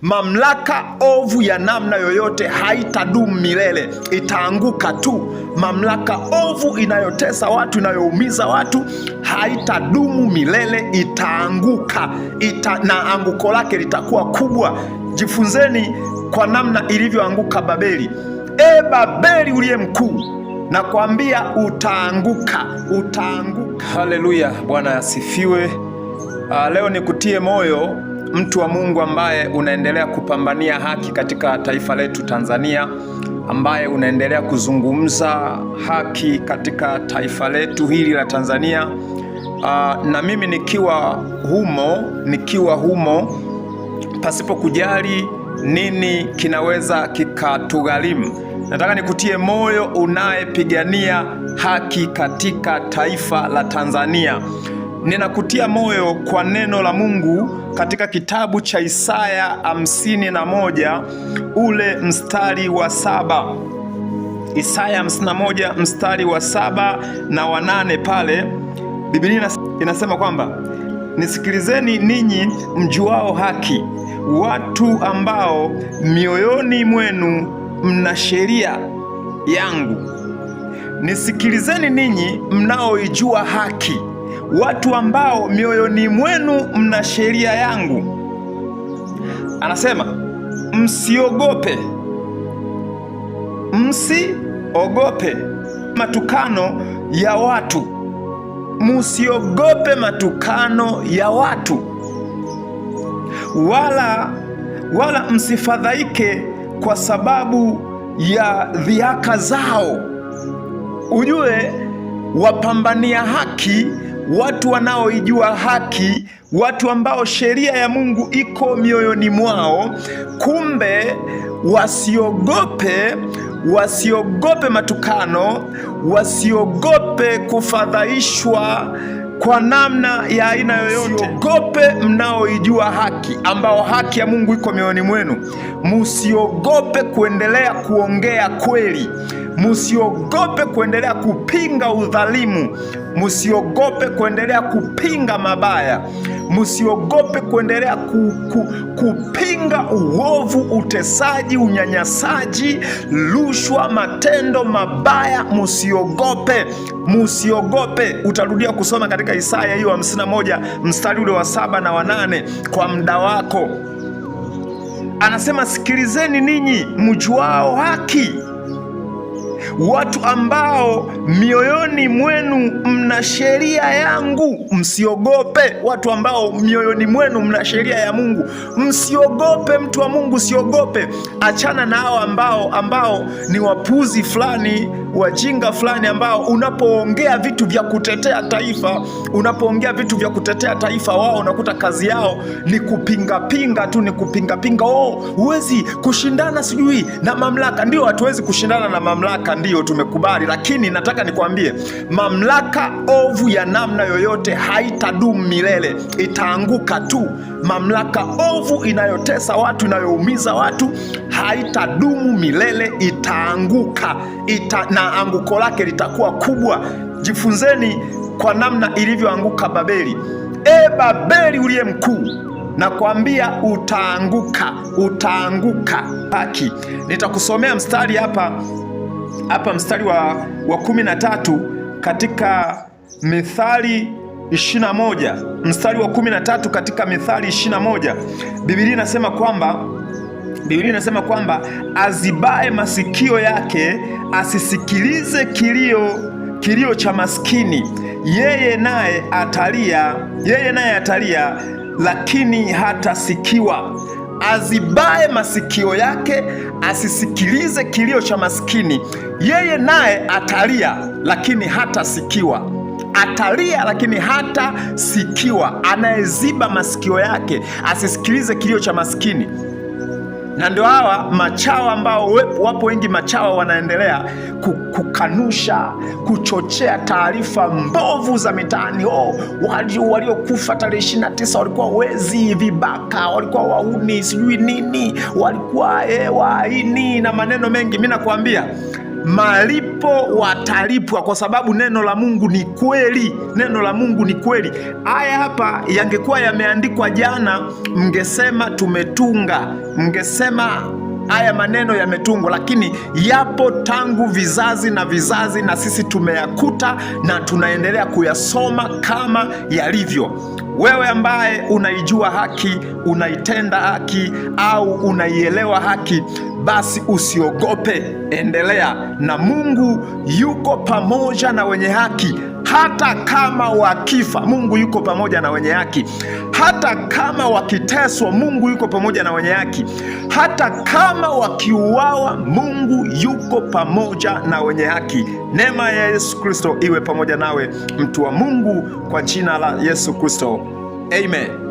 Mamlaka ovu ya namna yoyote haitadumu milele, itaanguka tu. Mamlaka ovu inayotesa watu, inayoumiza watu, haitadumu milele, itaanguka. Na anguko lake litakuwa kubwa. Jifunzeni kwa namna ilivyoanguka Babeli. Babeli uliye mkuu, nakwambia utaanguka, utaanguka. Haleluya, Bwana asifiwe. Leo nikutie moyo mtu wa Mungu ambaye unaendelea kupambania haki katika taifa letu Tanzania, ambaye unaendelea kuzungumza haki katika taifa letu hili la Tanzania. Na mimi nikiwa humo pasipo kujali nini kinaweza kikatugharimu. Nataka nikutie moyo unayepigania haki katika taifa la Tanzania. Ninakutia moyo kwa neno la Mungu katika kitabu cha Isaya 51 ule mstari wa 7. Isaya 51 mstari wa 7 na wa 8 pale. Biblia inasema kwamba nisikilizeni ninyi mjuao haki, watu ambao mioyoni mwenu mna sheria yangu. Nisikilizeni ninyi mnaoijua haki, watu ambao mioyoni mwenu mna sheria yangu. Anasema msiogope matukano ya watu. Msiogope matukano ya watu, wala msifadhaike kwa sababu ya dhihaka zao. Ujue wapambania haki, watu wanaoijua haki, watu ambao sheria ya Mungu iko mioyoni mwao, kumbe wasiogope matukano, wasiogope kufadhaishwa kwa namna ya aina yoyote. Msiogope mnaoijua haki, ambao haki ya Mungu iko mioyoni mwenu. Msiogope kuendelea kuongea kweli. Msiogope kuendelea kupinga udhalimu. Msiogope kuendelea kupinga mabaya. Msiogope kuendelea kupinga uovu, utesaji, unyanyasaji, rushwa, matendo mabaya. Msiogope. Utarudia kusoma katika Isaya hiyo 51 mstari ule wa 7 na wa 8 kwa muda wako. Anasema sikilizeni ninyi mjuao haki, watu ambao mioyoni mwenu mna sheria yangu. Msiogope watu ambao mioyoni mwenu mna sheria ya Mungu. Msiogope mtu wa Mungu, siogope. Achana na hao ambao ni wapuzi fulani, wajinga fulani, ambao unapoongea vitu vya kutetea taifa, wao unakuta kazi yao ni kupinga tu, ni kupinga. Huwezi kushindana sijui na mamlaka. Ndio, hatuwezi kushindana na mamlaka, ndio tumekubali, lakini nataka nikwambie, mamlaka ovu ya namna yoyote haitadumu milele, itaanguka tu. Mamlaka ovu inayotesa watu, inayoumiza watu, haitadumu milele, itaanguka. Na anguko lake litakuwa kubwa. Jifunzeni kwa namna ilivyoanguka Babeli. Babeli uliye mkuu, nakwambia utaanguka. Haki. Nitakusomea mstari hapa mstari wa 13 katika Mithali 21, mstari wa 13 katika Mithali 21. Biblia inasema kwamba azibae masikio yake asisikilize kilio cha maskini. Yeye naye atalia lakini hatasikiwa. Azibae masikio yake asisikilize kilio cha maskini. Yeye naye atalia lakini hatasikiwa. Atalia lakini hatasikiwa. Anayeziba masikio yake asisikilize kilio cha maskini. Na ndio hawa machawa ambao wapo wengi, machawa wanaendelea kukanusha, kuchochea taarifa mbovu za mitaani. Waliokufa tarehe 29 walikuwa wezi, vibaka, walikuwa wauni, sijui nini, walikuwa waini na maneno mengi. Mimi nakwambia malipo watalipwa, kwa sababu neno la Mungu ni kweli. Neno la Mungu ni kweli. Haya hapa yangekuwa yameandikwa jana, mngesema tumetunga, mngesema haya maneno yametungwa, lakini yapo tangu vizazi na vizazi, na sisi tumeyakuta na tunaendelea kuyasoma kama yalivyo. Wewe ambaye unaijua haki, unaitenda haki, au unaielewa haki, basi usiogope, endelea, na Mungu yuko pamoja na wenye haki. Hata kama wakifa, Mungu yuko pamoja na wenye haki. Hata kama wakiteswa, Mungu yuko pamoja na wenye haki. Hata kama wakiuawa, Mungu yuko pamoja na wenye haki. Neema ya Yesu Kristo iwe pamoja nawe, mtu wa Mungu, kwa jina la Yesu Kristo. Amen.